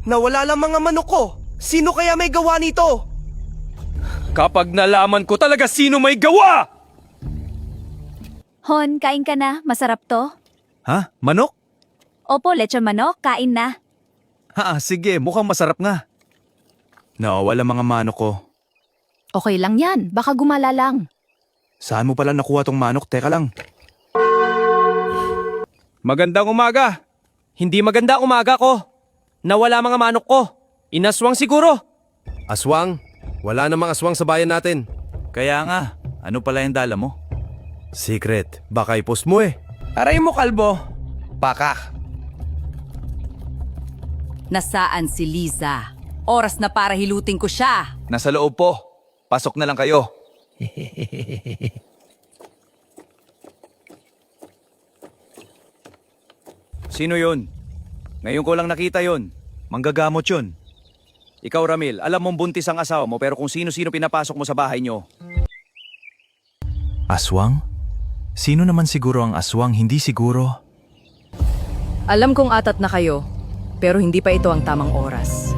Nawala lang mga manok ko. Sino kaya may gawa nito? Kapag nalaman ko talaga sino may gawa! Hon, kain ka na. Masarap to. Ha? Manok? Opo, lechon manok. Kain na. Sige, mukhang masarap nga. Nawala mga manok ko. Okay lang yan. Baka gumala lang. Saan mo pala nakuha tong manok? Teka lang. Magandang umaga. Hindi maganda umaga ko. Nawala mga manok ko. Inaswang siguro. Aswang? Wala namang aswang sa bayan natin. Kaya nga, ano pala yung dala mo? Secret. Baka i-post mo eh. Aray mo, kalbo. Baka. Nasaan si Liza? Oras na para hilutin ko siya. Nasa loob po. Pasok na lang kayo. Sino yun? Ngayon ko lang nakita yun. Manggagamot yun. Ikaw, Ramil, alam mong buntis ang asawa mo pero kung sino-sino pinapasok mo sa bahay nyo. Aswang? Sino naman siguro ang aswang? Hindi siguro. Alam kong atat na kayo, pero hindi pa ito ang tamang oras.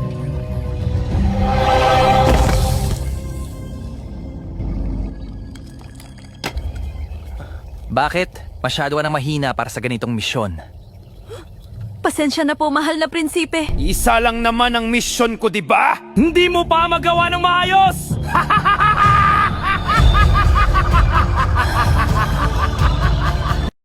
Bakit? Masyado ka nang mahina para sa ganitong misyon. Pasensya na po, mahal na prinsipe. Isa lang naman ang misyon ko, di ba? Hindi mo pa magawa ng maayos!